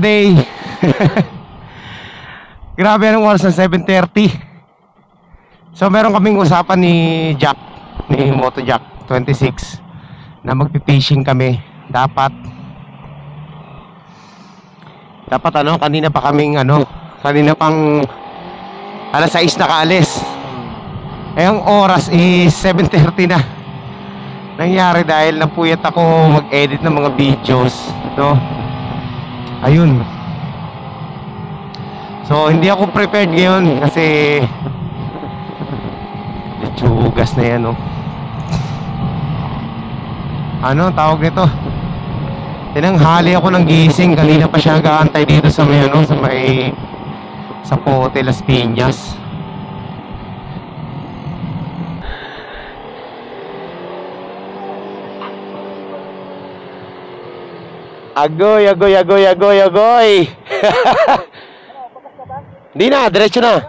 Day. Grabe, anong oras na 7:30. So meron kaming usapan ni Jack, ni Moto Jack 26, na magpi-fishing kami. Dapat kanina pang alas 6 na kaalis. Eh ang oras is 7:30 na. Nangyari dahil napuyat ako mag-edit ng mga videos, no? Ayun. So hindi ako prepared ngayon kasi tsugas na yan, no? Ano tawag nito? Tinanghali ako ng gising. Kanina pa siya nag-aantay dito sa may sa Pote Las Piñas. Agoy. Di na, diretso na.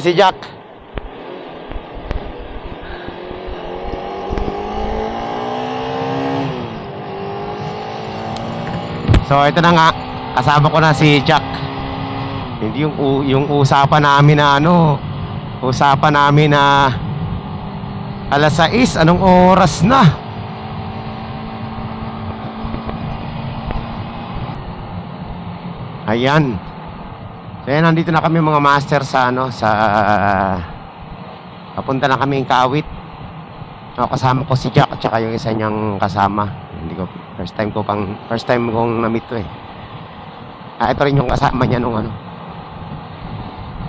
Si Jack. So ito na nga, kasama ko na si Jack. Hindi yung usapan namin na alas 6, anong oras na? Ayan. So yan, nandito na kami mga master sa papunta na kami ng Kawit. Kasama ko si Jack at saka yung isa niyang kasama. First time kong na-meet to eh. Ito rin yung kasama niya nung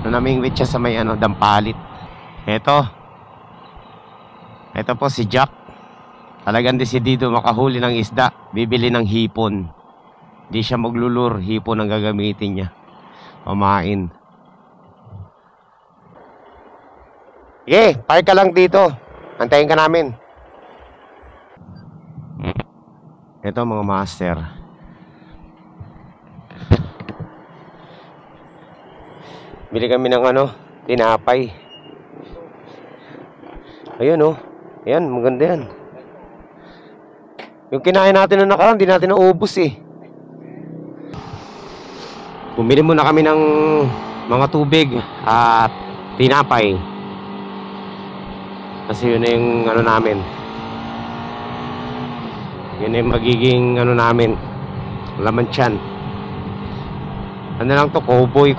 naming meet siya sa may Dampalit. Ito po si Jack. Talagang desidido makahuli ng isda, bibili ng hipon. Di siya maglulur, hipon ang gagamitin niya. Pamain. Sige, park ka lang dito. Antayin ka namin. Ito mga master. Bili kami ng tinapay. Ayun Ayan, maganda yan. Yung kinain natin na nakaraan, di natin naubos eh. Bumili muna kami ng mga tubig at tinapay. Kasi yun na yung namin. Yun na yung magiging namin. Laman tiyan. Ano lang to, cowboy.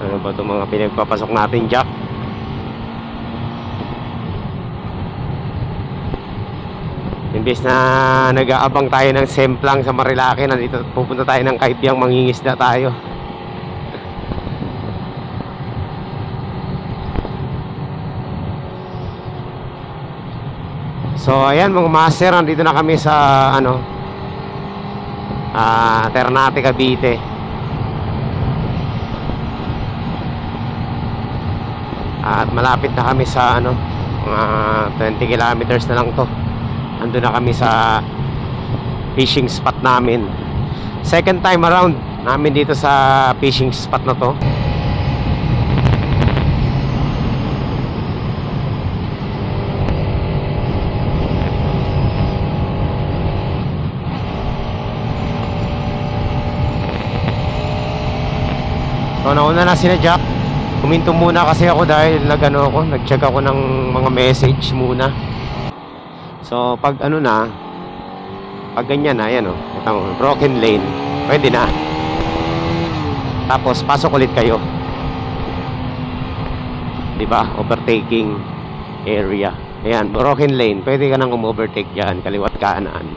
Ano ba itong mga pinagpapasok natin, Jack? Imbes na nag-aabang tayo ng semplang sa Marilake, nandito pupunta tayo ng Kaipiang, mangingisda tayo. So ayan mga master, nandito na kami sa Ternate, Cavite. At malapit na kami sa mga 20 kilometers na lang to. Ando na kami sa fishing spot namin. Second time around namin dito sa fishing spot na to. So nauna na sila Jack. Kuminto muna kasi ako dahil nag-check ako ng mga message muna. So pag pag ganyan na, ayan broken lane, pwede na. Tapos pasok ulit kayo. Diba? Overtaking area. Ayan, broken lane, pwede ka nang overtake dyan, kaliwat kanan.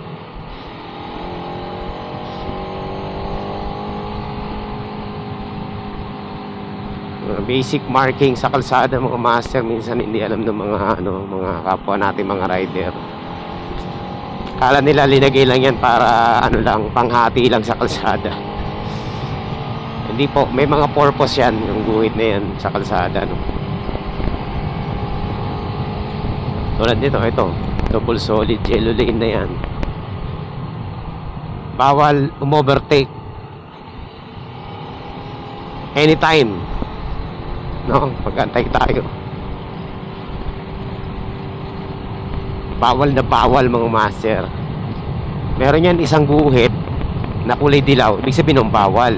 Basic marking sa kalsada mga master, minsan hindi alam ng mga mga kapwa natin mga rider. Kala nila linagay lang yan para lang, panghati lang sa kalsada. Hindi po, may mga purpose yan, yung guhit na yan sa kalsada, Tulad nito, ito, double solid yellow lane na yan. Bawal umovertake anytime, pag-antay tayo. bawal na bawal mga master. Meron yan isang guhit na kulay dilaw, ibig sabihin ng bawal.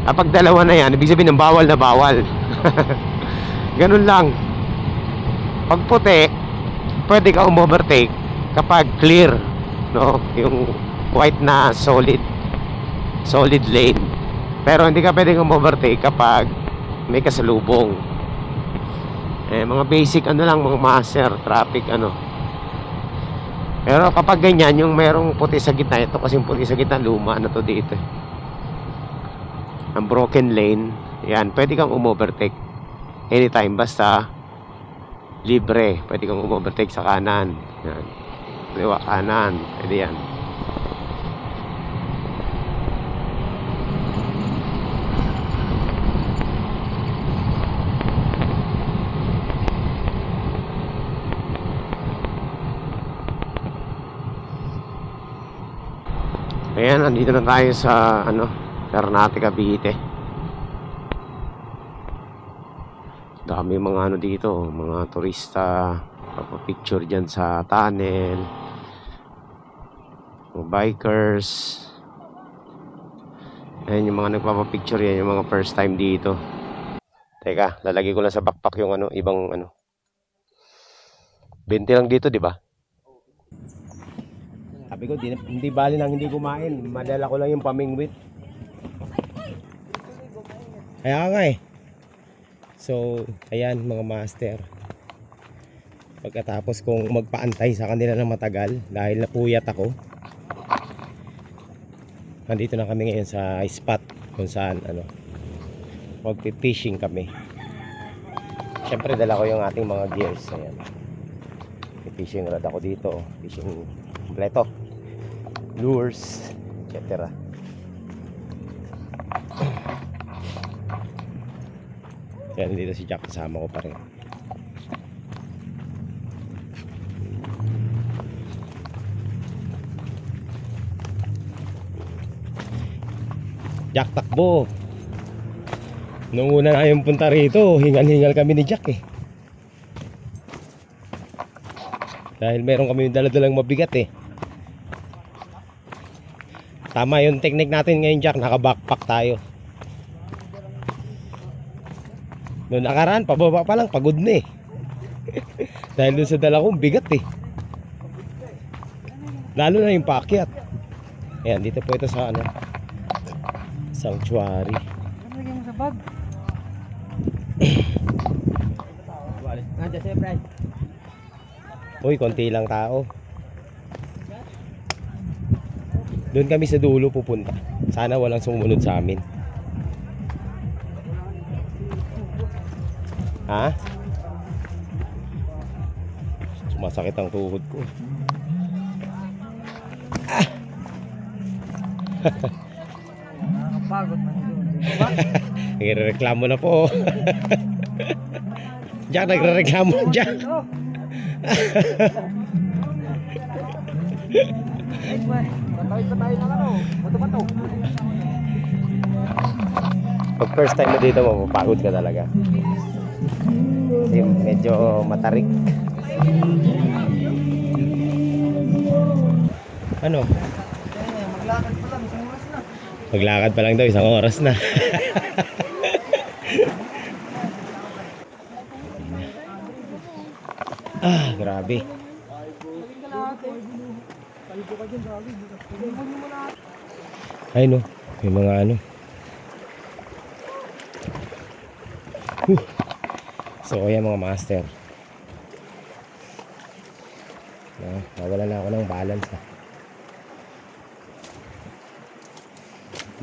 Kapag dalawa na yan, ibig sabihin ng bawal na bawal. Ganun lang. Pag puti, pwede ka overtake kapag clear, no? Yung white na solid lane. Pero hindi ka pwedeng overtake kapag may kasalubong. Mga basic ano lang mga master, traffic ano. Pero kapag ganyan, yung merong puti sa gitna, ito kasi yung puti sa gitna, luma na to dito. Ang broken lane, yan, pwede kang umovertake anytime, basta libre. Pwede kang umovertake sa kanan, yan, kaliwa kanan, pwede yan. Ayan, andito na tayo sa Ternate, Cavite. Dami mga dito, mga turista, papapicture dyan sa tunnel, mga bikers. Ayan yung mga nagpapapicture, yan yung mga first time dito. Teka, lalagay ko lang sa backpack yung ibang 20 lang dito, di ba? Sabi ko, hindi bali nang hindi kumain. Madala ko lang yung pamingwit. Kaya nga eh. So, ayan mga master. Pagkatapos kong magpaantay sa kanila ng matagal dahil napuyat ako, nandito na kami ngayon sa spot kung saan magpi-fishing kami. Siyempre dala ko yung ating mga gears. Ayan. May fishing rod ako dito. Fishing kompleto, lures, etc. Yan, dito si Jack, kasama ko pa rin. Jack, takbo. Nung una na yung punta rito, hingal-hingal kami ni Jack eh. Dahil meron kami yung dala-dalang mabigat eh. Tama yung technique natin ngayon, Jack, naka-backpack tayo. Noong nakaraan, pababa pa lang, pagod na eh. Dahil doon sa dala kong bigat eh. Lalo na yung paakyat. Ayan, dito po ito sa sanctuary. Lagyan mo sa bag. Uy, konti lang tao. Doon kami sa dulo pupunta. Sana walang sumunod sa amin. Ha? Sumasakit ang tuhod ko. Nakakapagod man yun. Nagre-reklamo na po. Jack, nagre-reklamo na Jack. Patawid pa tayo ng bato-bato. Pag first time mo dito, mapapagod ka talaga. Kasi medyo matarik. Ano? Maglakad pa lang, isang oras na. Maglakad pa lang daw, isang oras na. Grabe. Ay no, may mga So ayan mga master. Nawala na ako ng balance ha.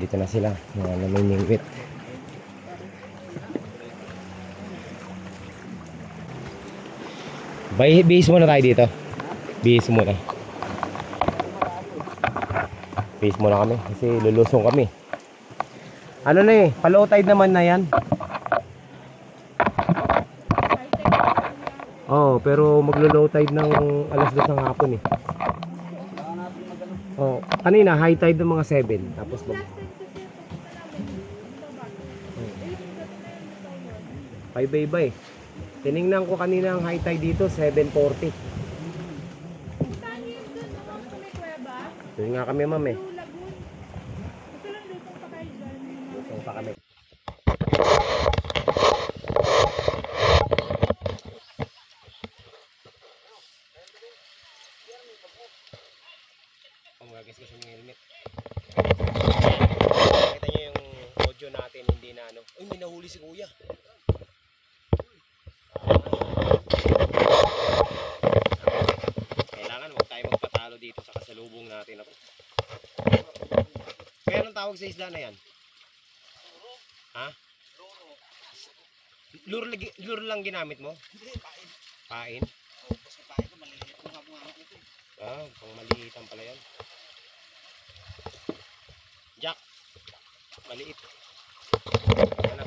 Dito na sila, mga namimingwit. Bihis muna tayo dito. Bihis muna. Bihis muna kami kasi lulusong kami. Ano na eh, pa-low tide naman na yan. Oh, pero maglo-low tide ng alas 2 ng hapon eh. Oh, kanina high tide ng mga 7 tapos Bye-bye. Tiningnan ko kanina ang high tide dito 7:40. Doon nga kami, ma'am eh. Blue Lagoon. Gusto lang lutong pa kayo dyan. Lutong pa kami. Guys, kasi yung helmet. Nakita nyo yung audio natin, hindi na ano. Uy, may nahuli si kuya. Kailangan huwag tayo magpatalo dito sa kasalubong natin ako. Kaya anong tawag sa isla na yan? Ha? Lure lang ginamit mo? Hindi, pain. Pain? Oh, basta pain ko, maliliit yung hapong-hapong ito eh. Ah, pang maliitan pala yan. Jack, maliit. Ano?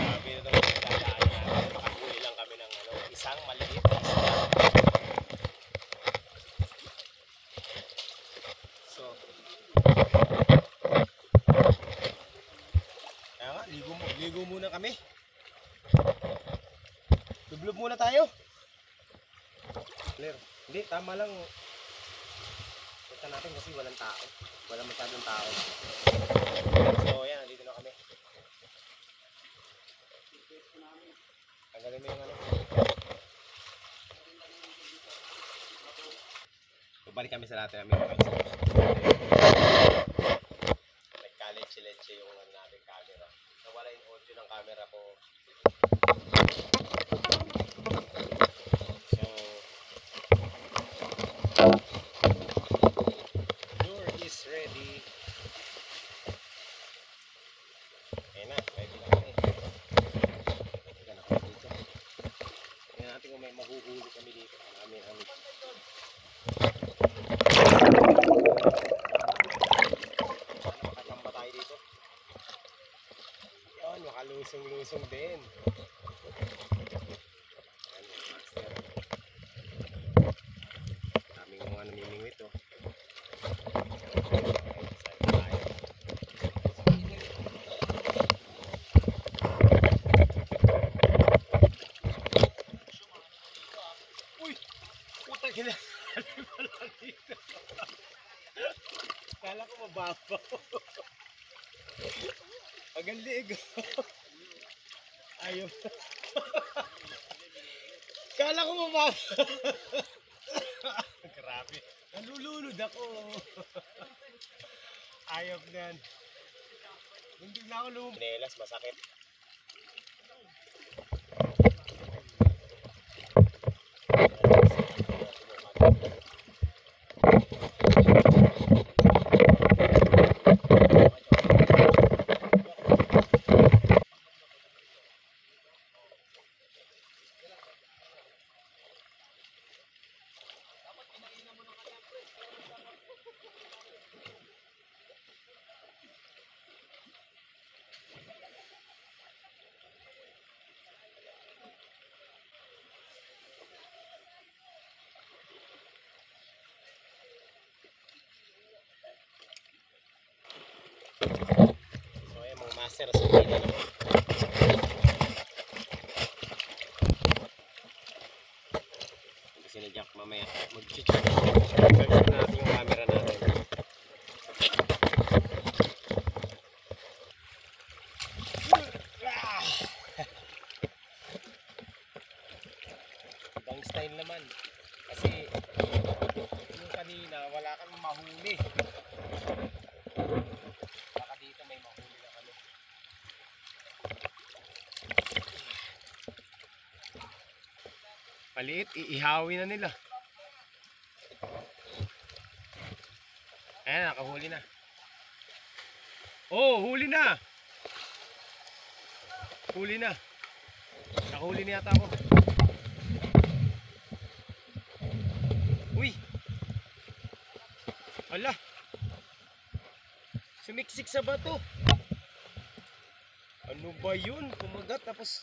Grabe na daw yung dadaan natin. Makahuli lang kami ng ano, isang maliit na isda. So, kaya nga, ligo muna kami. Lublob muna tayo. Clear. Hindi, tama lang. Punta natin kasi walang tao. Walang masyadong tao. So, yan, dito na kami. Tanggalin mo yung ano. Balik kami sa lahat namin. Nagka-leche-leche yung ano natin camera. Nawala yung audio ng camera ko. So, lure is ready. Ayan na, ready na kami. Ayan ako dito. Tingnan natin kung may mahuhuli kami dito. Marami. Sana makachamba tayo dito. Yan, makalusong-lusong din. Yan, master. Daming mga namimingwit oh. Excited tayo. Uy! Puta gila! Wala dito. Kala ko mababaw. Agang liig. Ayaw. Kala ko mababaw. Grabe. Nalulunod ako. Ayaw na yan. Hindi na ako lumabas. Pinelas, masakit. So ayan mga master sa pila na. Kasi ni Jack mamaya mag-check natin yung camera natin. Ibang style naman. Kasi yung kanina wala kang mahuli. Baka dito may mahuli na kami. Maliit, iihawi na nila. Ayan, nakahuli na. Oh, huli na! Huli na. Nakahuli na yata ako. Uy! Ala! Sumiksik sa bato. Ano ba yun? Kumagat tapos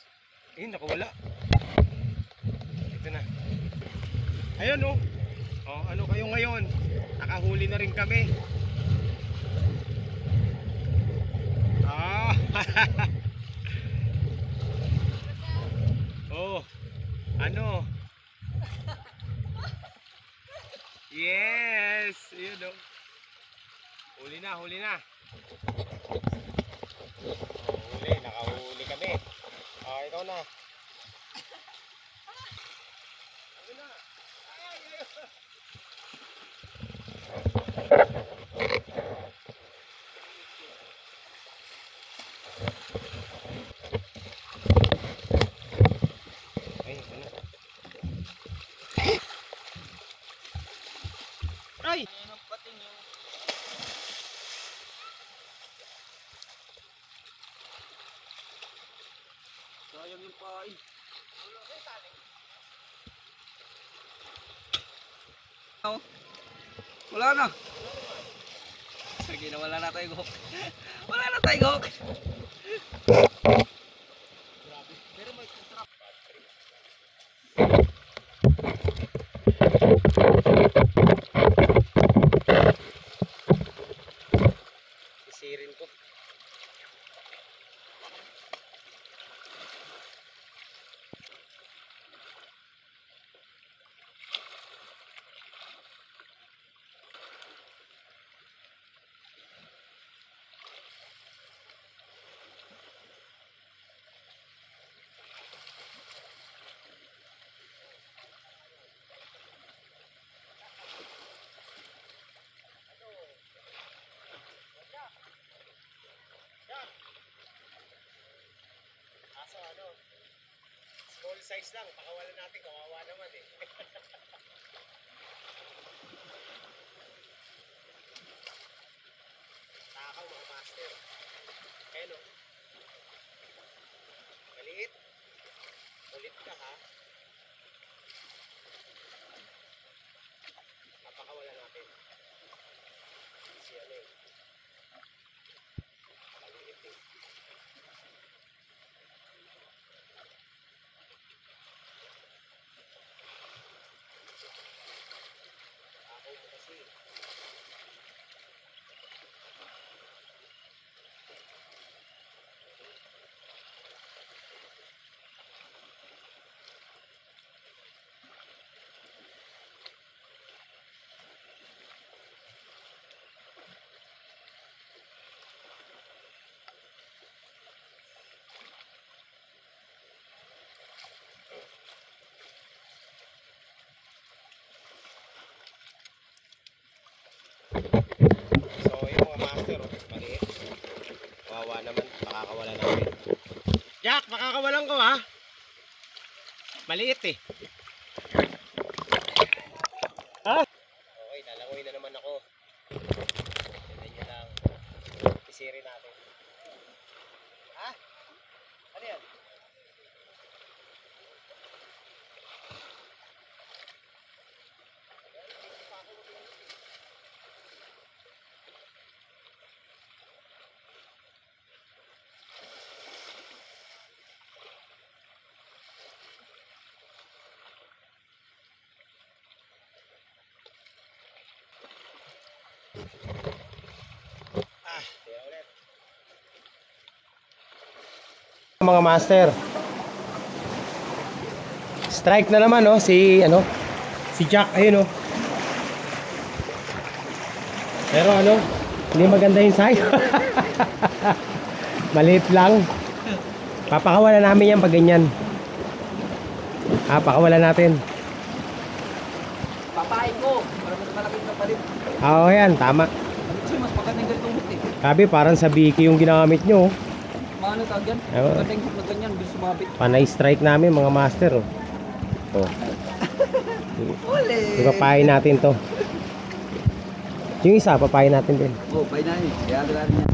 nakawala. Ito Ayun oh. Oh, ano kayo ngayon? Nakahuli na rin kami. Ah. Oh. Ano? Yes! Ayun oh. Huli na, huli na. Oh, huli, nakahuli kami. Ah, ikaw na. Huli na. Ay, ayun. Ay, ito na. Ay! Sayang yung pain. Wala na. Sige na, wala na tayong hook. Wala na tayong hook. Pero may sarap. Isirin ko. Kaso ano, small size lang, pakawalan natin, kawawa naman eh. Takaw mga master. Ayun oh. Maliit. Ulit ka ha. Napakawalan natin. Si ano eh. Maliit eh. Takaw mo kasi. So yung mga master oh, maliit. Kawawa naman, makakawalan natin. Jack, makakawalan ko ha. Maliit eh. Ha? Okay, lalangoy na naman ako. Tignan nyo lang. Isirin natin. Ha? Ano yan? Ah, tira ulit. Mga master. Strike na naman oh si ano? Si Jack ayun oh. Pero ano, hindi maganda yung sayo. Maliit lang. Papakawalan namin yan pag ganyan. Pakawalan natin. Papain ko. Para mas malaking kapalit. Oo yan, tama. Kasi mas magandang ganitong hook eh. Sabi parang sa Biki yung ginamit nyo. Maano tawag yan? Ewan. Magandang hook na ganyan. Bilis sumabit. Panay strike namin mga master oh. Oh. Uli! Ipapain natin to. Yung isa, papain natin din. Oh, pain na yun. Kaya agad yan.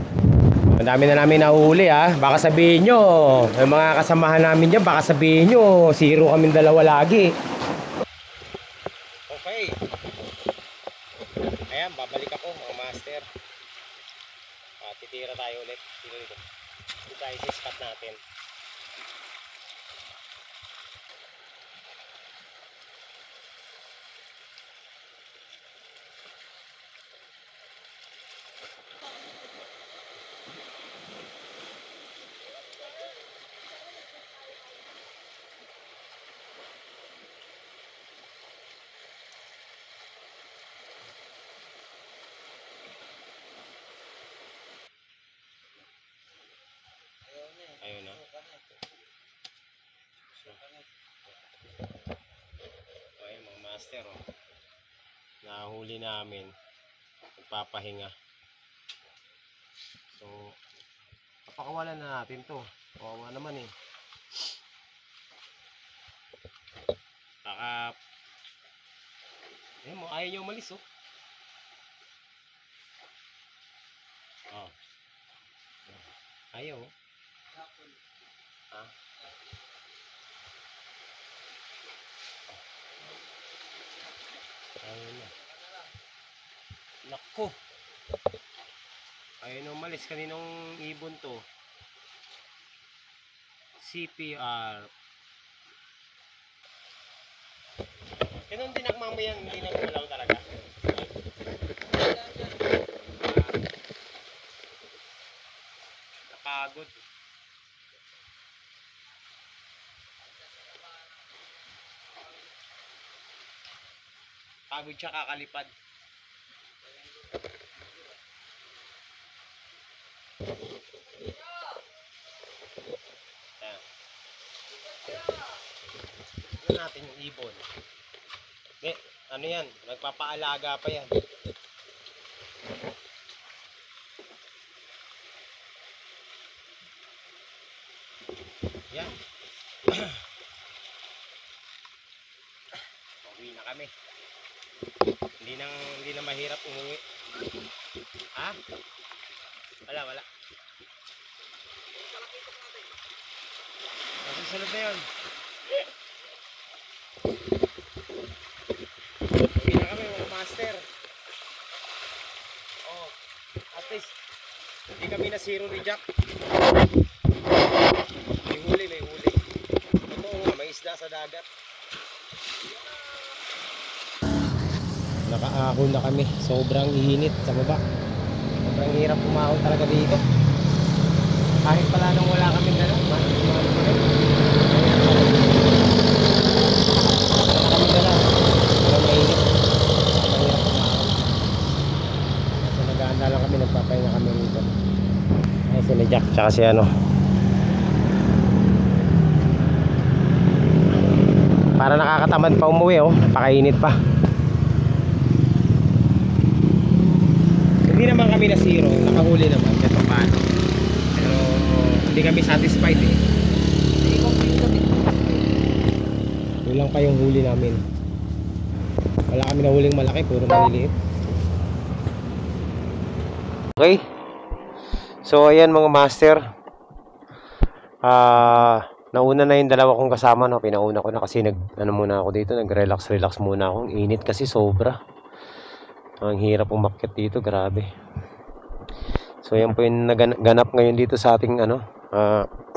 Ang dami na namin nahuli ha. Baka sabihin nyo, yung mga kasamahan namin dyan, baka sabihin nyo, zero kaming dalawa lagi. Okay. Ayan, babalik ako mga master. Titira tayo ulit. Dito. Dito tayo sa spot natin. master, oh. Nahuli namin. Nagpapahinga. So, papakawalan na natin to. Kawawa naman eh. Baka, ayaw niya umalis, oh. Oh. Ayaw, oh. Ha? Ayaw na. Naku. Ayaw na umalis. Kaninong ibon to? CPR. Ganun din ang mamayang hindi na gumalaw talaga. Napagod. Pagod siya kakalipad. Ayan. Tignan natin yung ibon. Ano yan? Nagpapaalaga pa yan. Yan. Uwi na kami. Hindi na mahirap umuwi. Ha? Wala. Susunod na yun. Uwi na kami mga master. Oh, at least hindi kami na zero ni Jack. May huli. Totoo nga, may isda sa dagat. Nakaahon na kami. Sobrang init sa baba. Sobrang hirap umahon talaga dito. Kahit pala nung wala kaming dala, lang kami, nagpapahinga kami rito. Ay, si Jack, tsaka si ano. Para nakakatamad pa umuwi, oh. Napakainit pa. Hindi naman kami na zero, nakahuli naman kahit paano. Pero hindi kami satisfied eh. Kulang pa yung huli namin. Wala kami na huling malaki, puro maliliit. Okay. So ayan mga master. Nauna na yung dalawa kong kasama, no. Pinauna ko na kasi muna ako dito, nag-relax muna ako. Ang init kasi sobra. Ang hirap umakyat dito, grabe. So yan po yung naganap ngayon dito sa ating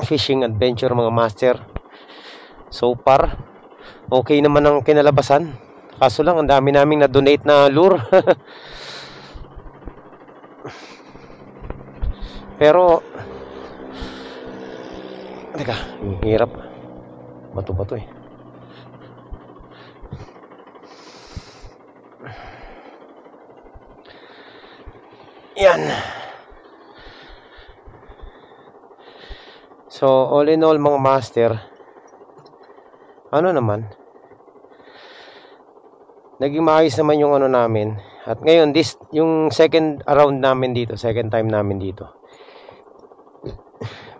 fishing adventure mga master. So far, okay naman ang kinalabasan. Kaso lang, ang dami naming na-donate na lure. Pero teka, hirap. Bato-bato eh. Yan. So all in all mga master, naman, naging maayos naman yung namin. At ngayon yung second time namin dito,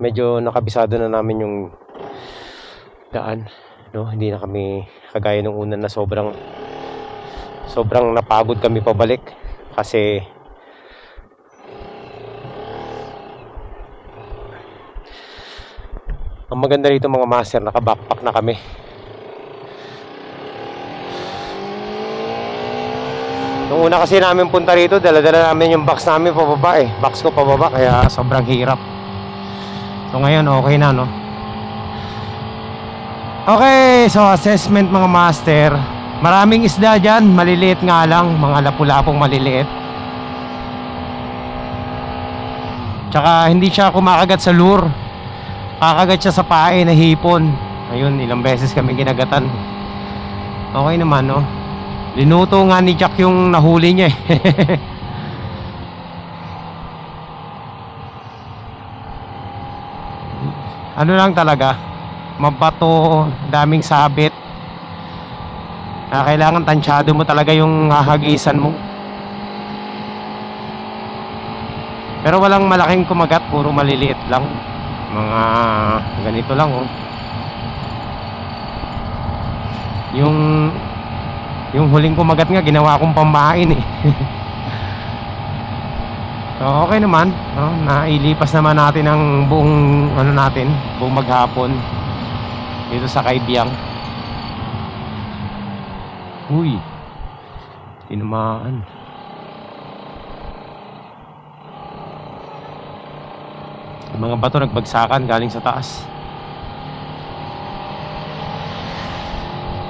medyo nakabisado na namin yung daan, no? Hindi na kami kagaya nung una na sobrang napagod kami pabalik kasi ang maganda rito mga master, naka-backpack na kami. Nung una kasi namin punta rito, dala-dala namin yung box namin pababa eh. Box ko pababa, kaya sobrang hirap. So ngayon okay na, no? Okay, so assessment mga master. Maraming isda dyan, maliliit nga lang. Mga lapu-lapong maliliit. Tsaka hindi siya kumakagat sa lure. Kakagat siya sa pae na hipon. Ayun, ilang beses kami ginagatan. Okay naman, no? Linuto nga ni Jack yung nahuli niya eh. Ano lang talaga, mabato, daming sabit. Kailangan tansyado mo talaga yung hahagisan mo. Pero walang malaking kumagat, puro maliliit lang. Mga ganito lang oh. Yung huling kumagat nga ginawa kong pambain eh. So okay naman, no? Nailipas naman natin ang buong ano natin, buong maghapon dito sa Kaibiyang. Uy, tinamaan. Yung mga bato nagbagsakan galing sa taas.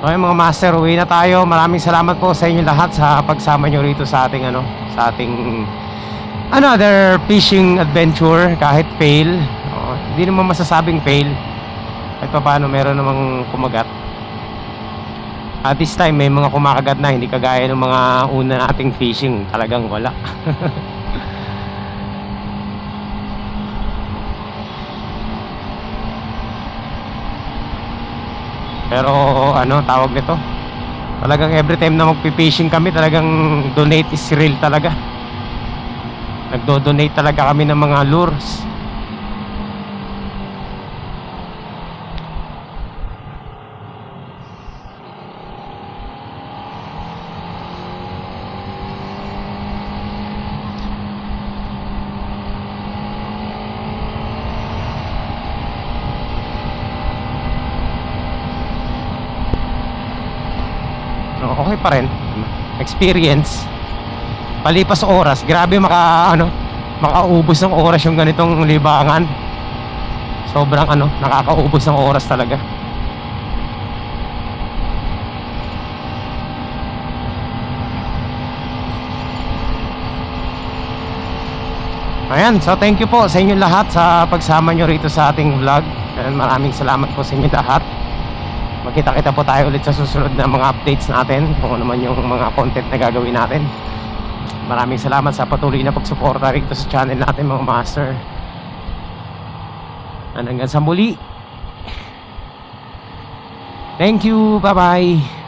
Okay mga master, uwi na tayo. Maraming salamat po sa inyo lahat sa pagsama nyo rito sa ating sa ating another fishing adventure. Kahit fail, hindi naman masasabing fail. Kahit pa paano meron namang kumagat. At this time may mga kumakagat na, hindi kagaya ng mga una nating fishing, talagang wala. Pero tawag nito, talagang every time na magpi-fishing kami, talagang donate is real talaga. Nagdo-donate talaga kami ng mga lures. Okay pa rin, experience. Palipas oras, grabe makaubos ng oras yung ganitong libangan. Sobrang nakakaubos ng oras talaga. Ayan, so thank you po sa inyo lahat sa pagsama nyo rito sa ating vlog. And maraming salamat po sa inyo lahat. Magkita-kita po tayo ulit sa susunod na mga updates natin, kung ano man yung mga content na gagawin natin. Maraming salamat sa patuloy na pagsuporta rito sa channel natin mga master. Hanggang sa muli. Thank you, bye bye.